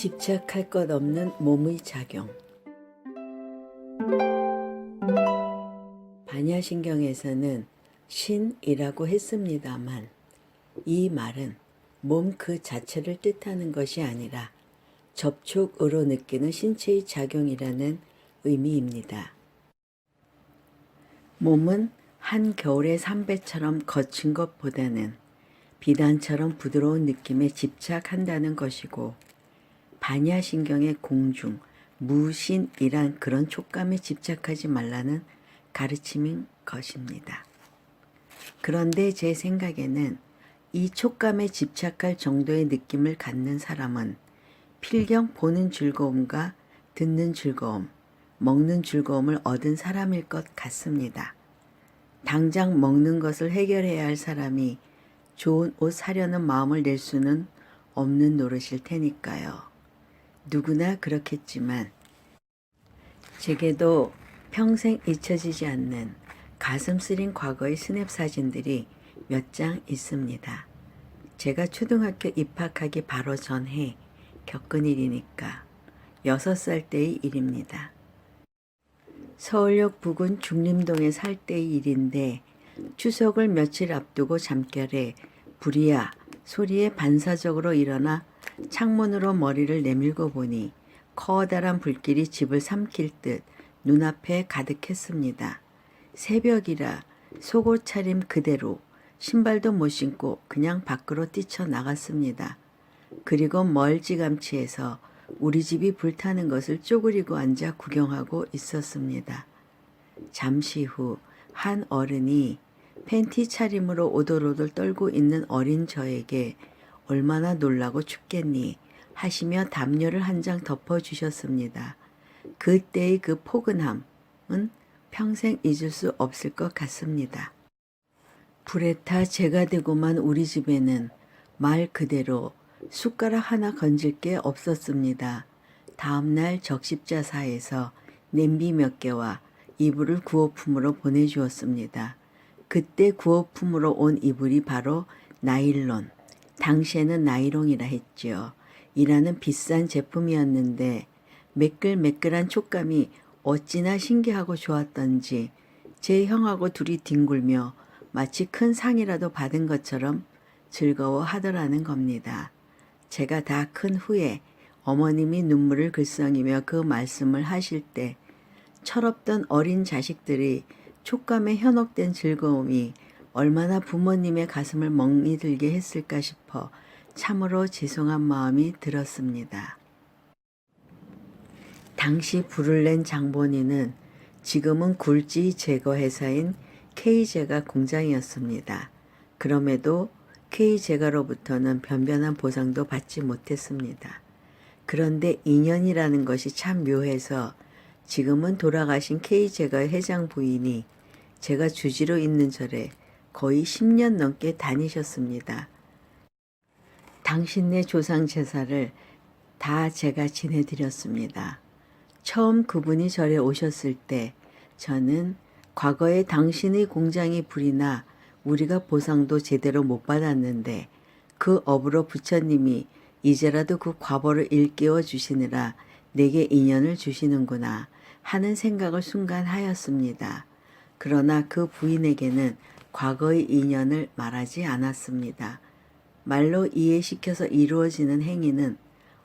집착할 것 없는 몸의 작용. 반야신경에서는 신이라고 했습니다만 이 말은 몸 그 자체를 뜻하는 것이 아니라 접촉으로 느끼는 신체의 작용이라는 의미입니다. 몸은 한겨울의 삼배처럼 거친 것보다는 비단처럼 부드러운 느낌에 집착한다는 것이고, 반야신경의 공중, 무신이란 그런 촉감에 집착하지 말라는 가르침인 것입니다. 그런데 제 생각에는 이 촉감에 집착할 정도의 느낌을 갖는 사람은 필경 보는 즐거움과 듣는 즐거움, 먹는 즐거움을 얻은 사람일 것 같습니다. 당장 먹는 것을 해결해야 할 사람이 좋은 옷 사려는 마음을 낼 수는 없는 노릇일 테니까요. 누구나 그렇겠지만 제게도 평생 잊혀지지 않는 가슴 쓰린 과거의 스냅 사진들이 몇 장 있습니다. 제가 초등학교 입학하기 바로 전해 겪은 일이니까 6살 때의 일입니다. 서울역 부근 중림동에 살 때의 일인데, 추석을 며칠 앞두고 잠결에 부리야 소리에 반사적으로 일어나 창문으로 머리를 내밀고 보니 커다란 불길이 집을 삼킬 듯 눈앞에 가득했습니다. 새벽이라 속옷 차림 그대로 신발도 못 신고 그냥 밖으로 뛰쳐나갔습니다. 그리고 멀찌감치해서 우리 집이 불타는 것을 쪼그리고 앉아 구경하고 있었습니다. 잠시 후 한 어른이 팬티 차림으로 오돌오돌 떨고 있는 어린 저에게 얼마나 놀라고 춥겠니 하시며 담요를 한 장 덮어주셨습니다. 그때의 그 포근함은 평생 잊을 수 없을 것 같습니다. 불에 타 재가 되고만 우리 집에는 말 그대로 숟가락 하나 건질 게 없었습니다. 다음날 적십자사에서 냄비 몇 개와 이불을 구호품으로 보내주었습니다. 그때 구호품으로 온 이불이 바로 나일론, 당시에는 나이롱이라 했지요. 이라는 비싼 제품이었는데 매끌매끌한 촉감이 어찌나 신기하고 좋았던지 제 형하고 둘이 뒹굴며 마치 큰 상이라도 받은 것처럼 즐거워하더라는 겁니다. 제가 다 큰 후에 어머님이 눈물을 글썽이며 그 말씀을 하실 때 철없던 어린 자식들이 촉감에 현혹된 즐거움이 얼마나 부모님의 가슴을 멍이 들게 했을까 싶어 참으로 죄송한 마음이 들었습니다. 당시 불을 낸 장본인은 지금은 굴지 제거 회사인 K제가 공장이었습니다. 그럼에도 K제가로부터는 변변한 보상도 받지 못했습니다. 그런데 인연이라는 것이 참 묘해서 지금은 돌아가신 K제가 회장 부인이 제가 주지로 있는 절에 거의 10년 넘게 다니셨습니다. 당신네 조상 제사를 다 제가 지내드렸습니다. 처음 그분이 절에 오셨을 때 저는 과거에 당신의 공장이 불이 나 우리가 보상도 제대로 못 받았는데 그 업으로 부처님이 이제라도 그 과보를 일깨워 주시느라 내게 인연을 주시는구나 하는 생각을 순간 하였습니다. 그러나 그 부인에게는 과거의 인연을 말하지 않았습니다. 말로 이해시켜서 이루어지는 행위는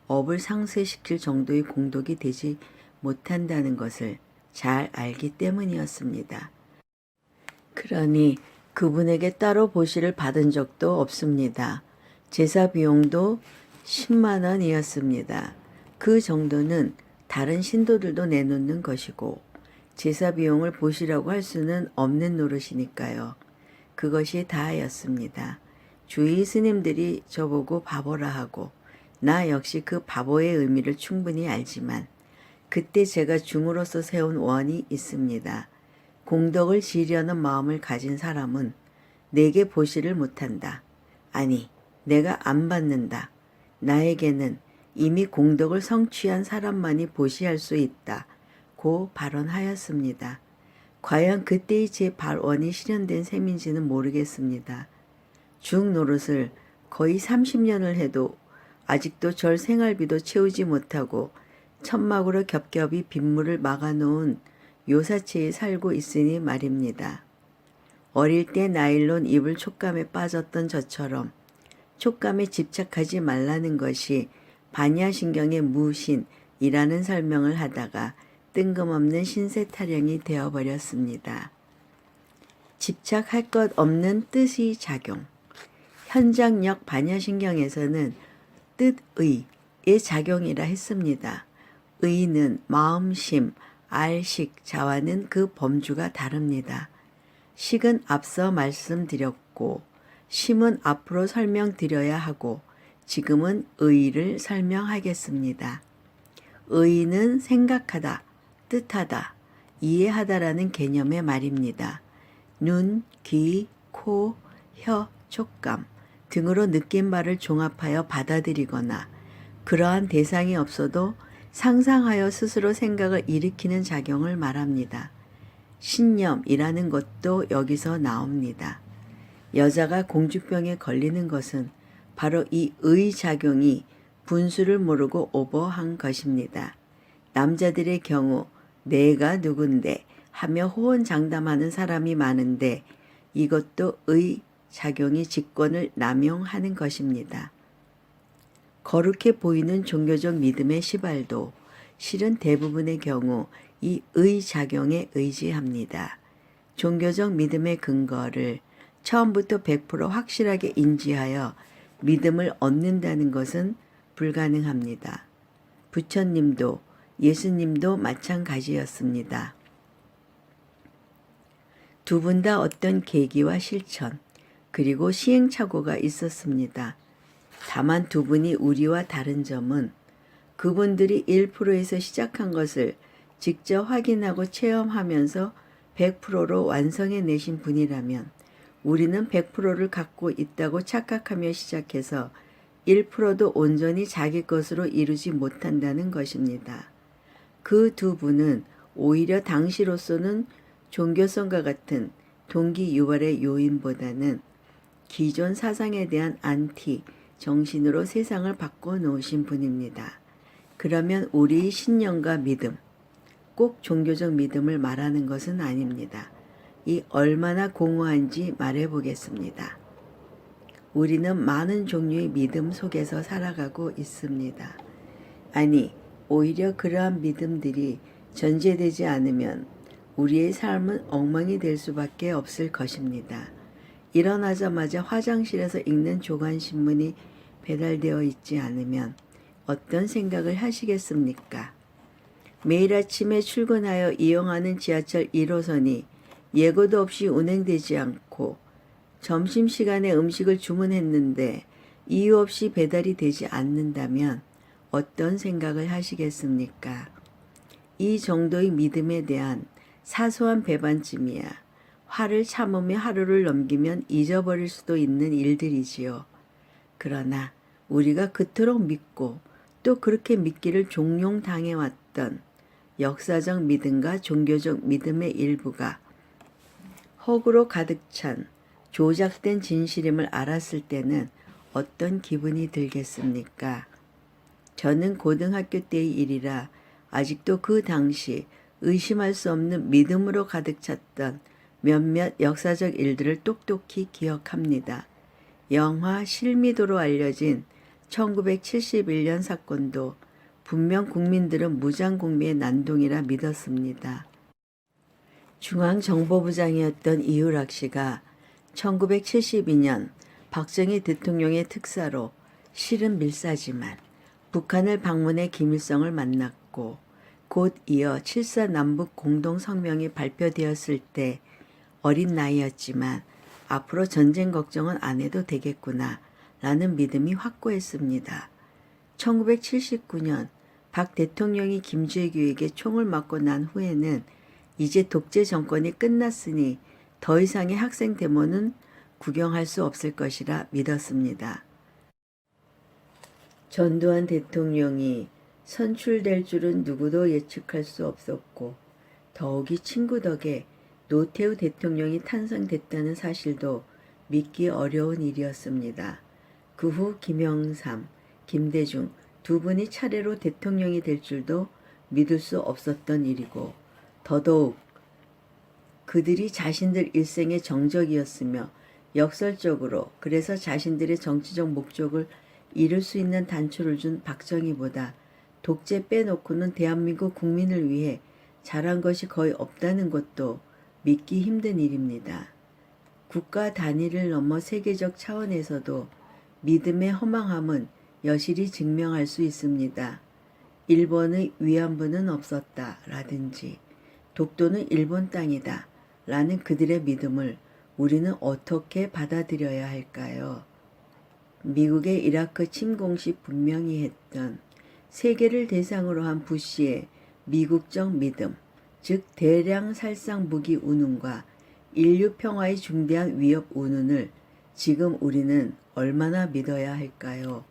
업을 상쇄시킬 정도의 공덕이 되지 못한다는 것을 잘 알기 때문이었습니다. 그러니 그분에게 따로 보시를 받은 적도 없습니다. 제사 비용도 10만 원이었습니다. 그 정도는 다른 신도들도 내놓는 것이고 제사 비용을 보시라고 할 수는 없는 노릇이니까요. 그것이 다였습니다. 주위 스님들이 저보고 바보라 하고 나 역시 그 바보의 의미를 충분히 알지만 그때 제가 중으로서 세운 원이 있습니다. 공덕을 지으려는 마음을 가진 사람은 내게 보시를 못한다. 아니, 내가 안 받는다. 나에게는 이미 공덕을 성취한 사람만이 보시할 수 있다. 고 발언하였습니다. 과연 그때의 제 발언이 실현된 셈인지는 모르겠습니다. 중 노릇을 거의 30년을 해도 아직도 절 생활비도 채우지 못하고 천막으로 겹겹이 빗물을 막아놓은 요사체에 살고 있으니 말입니다. 어릴 때 나일론 이불 촉감에 빠졌던 저처럼 촉감에 집착하지 말라는 것이 반야신경의 무신이라는 설명을 하다가 뜬금없는 신세 타령이 되어버렸습니다. 집착할 것 없는 뜻의 작용. 현장력 반야신경에서는 뜻의의 작용이라 했습니다. 의는 마음심, 알식, 자와는 그 범주가 다릅니다. 식은 앞서 말씀드렸고 심은 앞으로 설명드려야 하고 지금은 의를 설명하겠습니다. 의는 생각하다, 뜻하다, 이해하다라는 개념의 말입니다. 눈, 귀, 코, 혀, 촉감 등으로 느낀 바를 종합하여 받아들이거나 그러한 대상이 없어도 상상하여 스스로 생각을 일으키는 작용을 말합니다. 신념이라는 것도 여기서 나옵니다. 여자가 공주병에 걸리는 것은 바로 이 의작용이 분수를 모르고 오버한 것입니다. 남자들의 경우 내가 누군데 하며 호언장담하는 사람이 많은데 이것도 의작용이 직권을 남용하는 것입니다. 거룩해 보이는 종교적 믿음의 시발도 실은 대부분의 경우 이 의작용에 의지합니다. 종교적 믿음의 근거를 처음부터 100% 확실하게 인지하여 믿음을 얻는다는 것은 불가능합니다. 부처님도 예수님도 마찬가지였습니다. 두 분 다 어떤 계기와 실천 그리고 시행착오가 있었습니다. 다만 두 분이 우리와 다른 점은 그분들이 1%에서 시작한 것을 직접 확인하고 체험하면서 100%로 완성해내신 분이라면 우리는 100%를 갖고 있다고 착각하며 시작해서 1%도 온전히 자기 것으로 이루지 못한다는 것입니다. 그 두 분은 오히려 당시로서는 종교성과 같은 동기 유발의 요인보다는 기존 사상에 대한 안티 정신으로 세상을 바꿔놓으신 분입니다. 그러면 우리의 신념과 믿음, 꼭 종교적 믿음을 말하는 것은 아닙니다. 이 얼마나 공허한지 말해보겠습니다. 우리는 많은 종류의 믿음 속에서 살아가고 있습니다. 아니, 오히려 그러한 믿음들이 전제되지 않으면 우리의 삶은 엉망이 될 수밖에 없을 것입니다. 일어나자마자 화장실에서 읽는 조간신문이 배달되어 있지 않으면 어떤 생각을 하시겠습니까? 매일 아침에 출근하여 이용하는 지하철 1호선이 예고도 없이 운행되지 않고 점심시간에 음식을 주문했는데 이유 없이 배달이 되지 않는다면 어떤 생각을 하시겠습니까? 이 정도의 믿음에 대한 사소한 배반쯤이야 화를 참으며 하루를 넘기면 잊어버릴 수도 있는 일들이지요. 그러나 우리가 그토록 믿고 또 그렇게 믿기를 종용당해왔던 역사적 믿음과 종교적 믿음의 일부가 허구로 가득 찬 조작된 진실임을 알았을 때는 어떤 기분이 들겠습니까? 저는 고등학교 때의 일이라 아직도 그 당시 의심할 수 없는 믿음으로 가득 찼던 몇몇 역사적 일들을 똑똑히 기억합니다. 영화 실미도로 알려진 1971년 사건도 분명 국민들은 무장공비의 난동이라 믿었습니다. 중앙정보부장이었던 이유락 씨가 1972년 박정희 대통령의 특사로 실은 밀사지만 북한을 방문해 김일성을 만났고 곧 이어 7.4 남북 공동성명이 발표되었을 때 어린 나이였지만 앞으로 전쟁 걱정은 안 해도 되겠구나 라는 믿음이 확고했습니다. 1979년 박 대통령이 김재규에게 총을 맞고 난 후에는 이제 독재 정권이 끝났으니 더 이상의 학생 데모는 구경할 수 없을 것이라 믿었습니다. 전두환 대통령이 선출될 줄은 누구도 예측할 수 없었고 더욱이 친구 덕에 노태우 대통령이 탄생됐다는 사실도 믿기 어려운 일이었습니다. 그 후 김영삼, 김대중 두 분이 차례로 대통령이 될 줄도 믿을 수 없었던 일이고 더더욱 그들이 자신들 일생의 정적이었으며 역설적으로 그래서 자신들의 정치적 목적을 이룰 수 있는 단초를 준 박정희보다 독재 빼놓고는 대한민국 국민을 위해 잘한 것이 거의 없다는 것도 믿기 힘든 일입니다. 국가 단위를 넘어 세계적 차원에서도 믿음의 허망함은 여실히 증명할 수 있습니다. 일본의 위안부는 없었다 라든지 독도는 일본 땅이다 라는 그들의 믿음을 우리는 어떻게 받아들여야 할까요? 미국의 이라크 침공 시 분명히 했던 세계를 대상으로 한 부시의 미국적 믿음, 즉 대량 살상 무기 운운과 인류 평화의 중대한 위협 운운을 지금 우리는 얼마나 믿어야 할까요?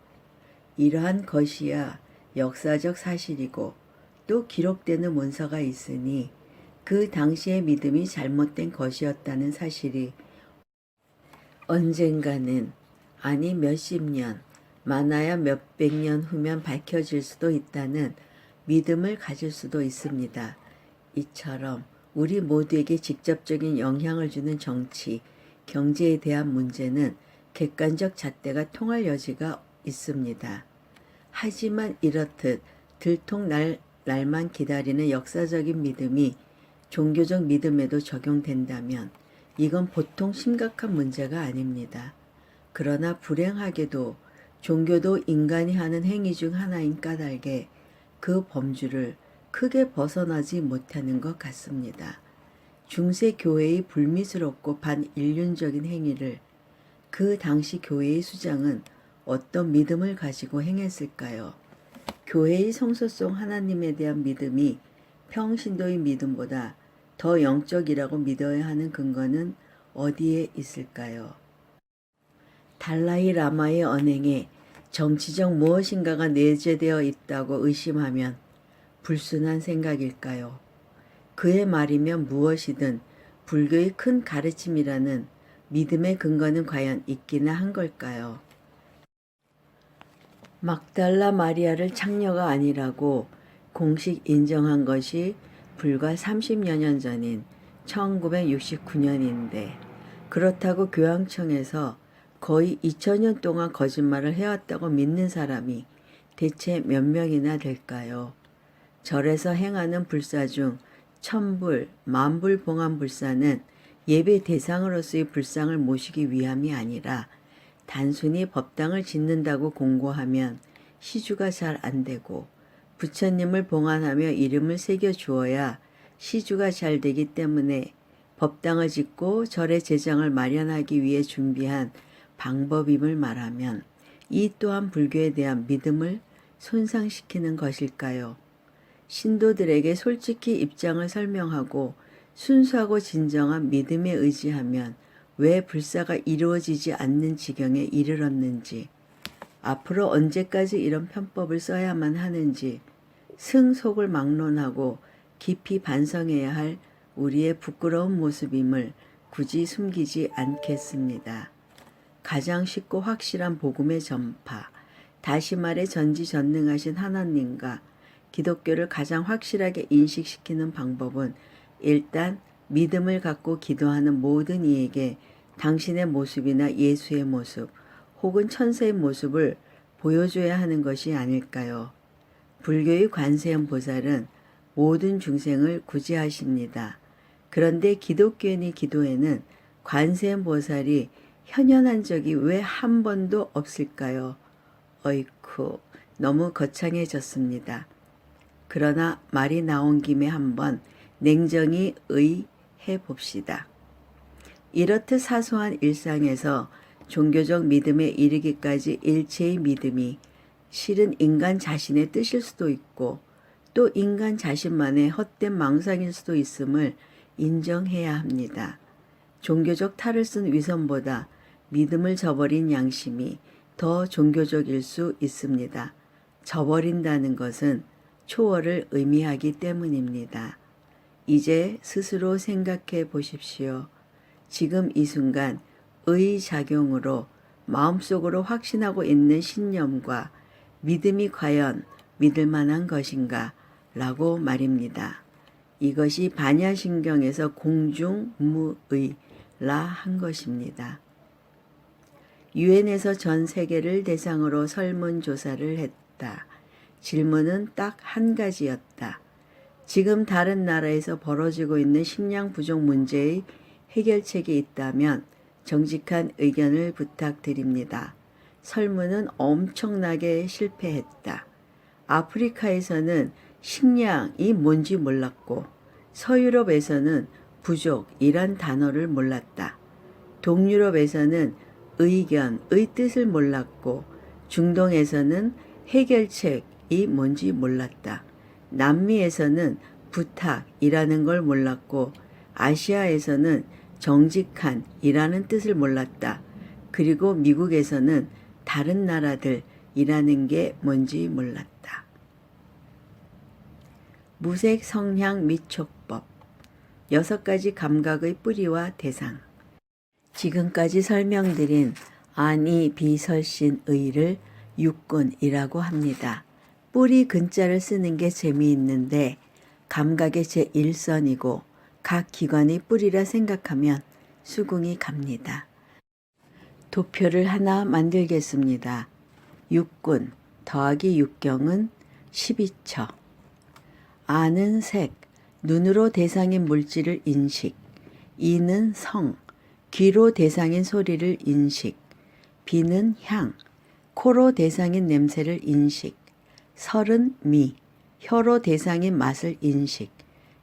이러한 것이야 역사적 사실이고 또 기록되는 문서가 있으니 그 당시의 믿음이 잘못된 것이었다는 사실이 언젠가는 아니 몇십 년, 많아야 몇백 년 후면 밝혀질 수도 있다는 믿음을 가질 수도 있습니다. 이처럼 우리 모두에게 직접적인 영향을 주는 정치, 경제에 대한 문제는 객관적 잣대가 통할 여지가 있습니다. 하지만 이렇듯 날만 기다리는 역사적인 믿음이 종교적 믿음에도 적용된다면 이건 보통 심각한 문제가 아닙니다. 그러나 불행하게도 종교도 인간이 하는 행위 중 하나인 까닭에 그 범주를 크게 벗어나지 못하는 것 같습니다. 중세 교회의 불미스럽고 반인륜적인 행위를 그 당시 교회의 수장은 어떤 믿음을 가지고 행했을까요? 교회의 성소성 하나님에 대한 믿음이 평신도의 믿음보다 더 영적이라고 믿어야 하는 근거는 어디에 있을까요? 달라이 라마의 언행에 정치적 무엇인가가 내재되어 있다고 의심하면 불순한 생각일까요? 그의 말이면 무엇이든 불교의 큰 가르침이라는 믿음의 근거는 과연 있기나 한 걸까요? 막달라 마리아를 창녀가 아니라고 공식 인정한 것이 불과 30여 년 전인 1969년인데 그렇다고 교황청에서 거의 2000년 동안 거짓말을 해왔다고 믿는 사람이 대체 몇 명이나 될까요? 절에서 행하는 불사 중 천불, 만불 봉안 불사는 예배 대상으로서의 불상을 모시기 위함이 아니라 단순히 법당을 짓는다고 공고하면 시주가 잘 안되고 부처님을 봉안하며 이름을 새겨 주어야 시주가 잘 되기 때문에 법당을 짓고 절의 재정을 마련하기 위해 준비한 방법임을 말하면 이 또한 불교에 대한 믿음을 손상시키는 것일까요? 신도들에게 솔직히 입장을 설명하고 순수하고 진정한 믿음에 의지하면 왜 불사가 이루어지지 않는 지경에 이르렀는지, 앞으로 언제까지 이런 편법을 써야만 하는지 승속을 막론하고 깊이 반성해야 할 우리의 부끄러운 모습임을 굳이 숨기지 않겠습니다. 가장 쉽고 확실한 복음의 전파, 다시 말해 전지전능하신 하나님과 기독교를 가장 확실하게 인식시키는 방법은 일단 믿음을 갖고 기도하는 모든 이에게 당신의 모습이나 예수의 모습 혹은 천사의 모습을 보여줘야 하는 것이 아닐까요? 불교의 관세음 보살은 모든 중생을 구제하십니다. 그런데 기독교인의 기도에는 관세음 보살이 현현한 적이 왜 한 번도 없을까요? 어이쿠, 너무 거창해졌습니다. 그러나 말이 나온 김에 한번 냉정히 의해 봅시다. 이렇듯 사소한 일상에서 종교적 믿음에 이르기까지 일체의 믿음이 실은 인간 자신의 뜻일 수도 있고 또 인간 자신만의 헛된 망상일 수도 있음을 인정해야 합니다. 종교적 탈을 쓴 위선보다 믿음을 저버린 양심이 더 종교적일 수 있습니다. 저버린다는 것은 초월을 의미하기 때문입니다. 이제 스스로 생각해 보십시오. 지금 이 순간 의작용으로 마음속으로 확신하고 있는 신념과 믿음이 과연 믿을 만한 것인가? 라고 말입니다. 이것이 반야신경에서 공중무의라 한 것입니다. 유엔에서 전 세계를 대상으로 설문조사를 했다. 질문은 딱 한 가지였다. 지금 다른 나라에서 벌어지고 있는 식량 부족 문제의 해결책이 있다면 정직한 의견을 부탁드립니다. 설문은 엄청나게 실패했다. 아프리카에서는 식량이 뭔지 몰랐고 서유럽에서는 부족이란 단어를 몰랐다. 동유럽에서는 의견의 뜻을 몰랐고 중동에서는 해결책이 뭔지 몰랐다. 남미에서는 부탁이라는 걸 몰랐고 아시아에서는 정직한이라는 뜻을 몰랐다. 그리고 미국에서는 다른 나라들이라는 게 뭔지 몰랐다. 무색 성향 미촉법 6가지 감각의 뿌리와 대상. 지금까지 설명드린 안이 비설신의를 육군이라고 합니다. 뿌리 근자를 쓰는 게 재미있는데 감각의 제1선이고 각 기관의 뿌리라 생각하면 수긍이 갑니다. 도표를 하나 만들겠습니다. 육군 더하기 육경은 12처. 아는 색, 눈으로 대상인 물질을 인식. 이는 성, 귀로 대상인 소리를 인식. 비는 향, 코로 대상인 냄새를 인식. 설은 미, 혀로 대상인 맛을 인식.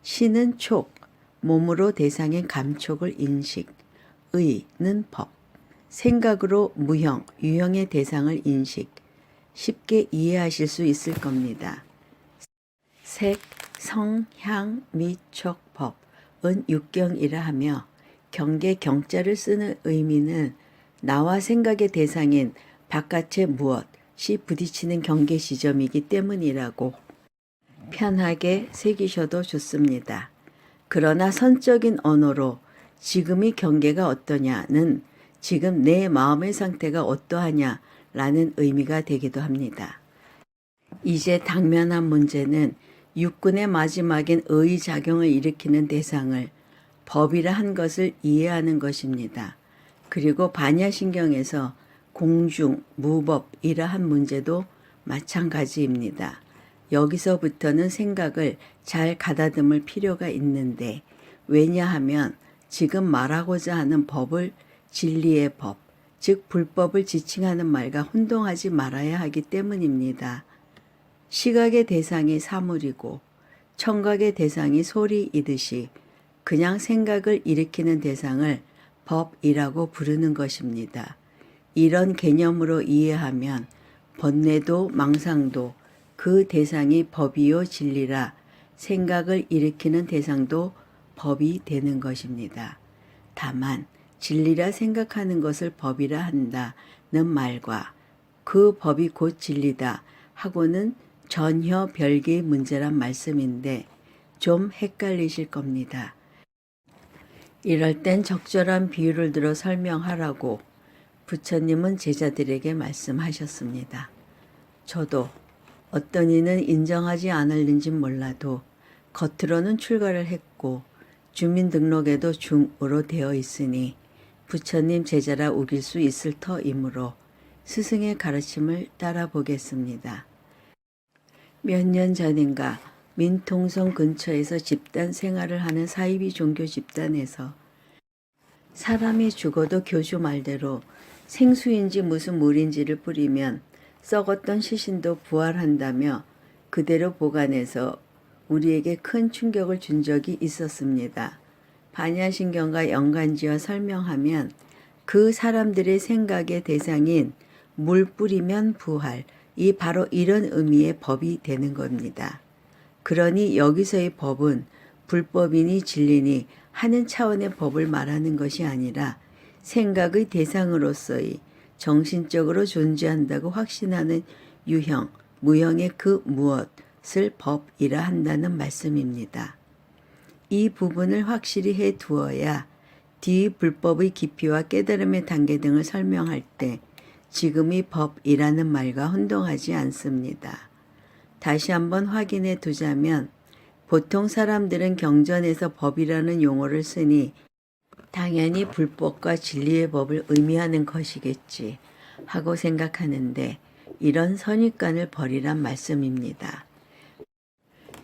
시는 촉, 몸으로 대상인 감촉을 인식. 의는 법, 생각으로 무형, 유형의 대상을 인식. 쉽게 이해하실 수 있을 겁니다. 색, 성, 향, 미, 촉, 법은 육경이라 하며 경계 경자를 쓰는 의미는 나와 생각의 대상인 바깥의 무엇이 부딪히는 경계 지점이기 때문이라고 편하게 새기셔도 좋습니다. 그러나 선적인 언어로 지금의 경계가 어떠냐는 지금 내 마음의 상태가 어떠하냐라는 의미가 되기도 합니다. 이제 당면한 문제는 육군의 마지막인 의의 작용을 일으키는 대상을 법이라 한 것을 이해하는 것입니다. 그리고 반야신경에서 공중, 무법이라 한 문제도 마찬가지입니다. 여기서부터는 생각을 잘 가다듬을 필요가 있는데 왜냐하면 지금 말하고자 하는 법을 진리의 법, 즉 불법을 지칭하는 말과 혼동하지 말아야 하기 때문입니다. 시각의 대상이 사물이고 청각의 대상이 소리이듯이 그냥 생각을 일으키는 대상을 법이라고 부르는 것입니다. 이런 개념으로 이해하면 번뇌도 망상도 그 대상이 법이요 진리라 생각을 일으키는 대상도 법이 되는 것입니다. 다만 진리라 생각하는 것을 법이라 한다는 말과 그 법이 곧 진리다 하고는 전혀 별개의 문제란 말씀인데 좀 헷갈리실 겁니다. 이럴 땐 적절한 비유를 들어 설명하라고 부처님은 제자들에게 말씀하셨습니다. 저도 어떤 이는 인정하지 않을는지 몰라도 겉으로는 출가를 했고 주민등록에도 중으로 되어 있으니 부처님 제자라 우길 수 있을 터이므로 스승의 가르침을 따라 보겠습니다. 몇 년 전인가 민통성 근처에서 집단 생활을 하는 사이비 종교 집단에서 사람이 죽어도 교주 말대로 생수인지 무슨 물인지를 뿌리면 썩었던 시신도 부활한다며 그대로 보관해서 우리에게 큰 충격을 준 적이 있었습니다. 반야신경과 연관지어 설명하면 그 사람들의 생각의 대상인 물 뿌리면 부활, 이 바로 이런 의미의 법이 되는 겁니다. 그러니 여기서의 법은 불법이니 진리니 하는 차원의 법을 말하는 것이 아니라 생각의 대상으로서의 정신적으로 존재한다고 확신하는 유형, 무형의 그 무엇을 법이라 한다는 말씀입니다. 이 부분을 확실히 해 두어야 뒤 불법의 깊이와 깨달음의 단계 등을 설명할 때 지금이 법이라는 말과 혼동하지 않습니다. 다시 한번 확인해 두자면 보통 사람들은 경전에서 법이라는 용어를 쓰니 당연히 불법과 진리의 법을 의미하는 것이겠지 하고 생각하는데 이런 선입관을 버리란 말씀입니다.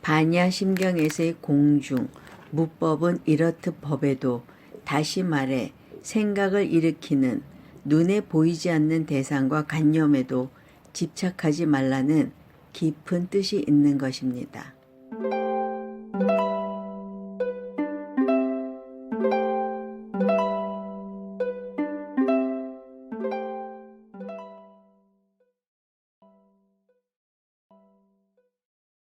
반야심경에서의 공중, 무법은 이렇듯 법에도 다시 말해 생각을 일으키는 눈에 보이지 않는 대상과 관념에도 집착하지 말라는 깊은 뜻이 있는 것입니다.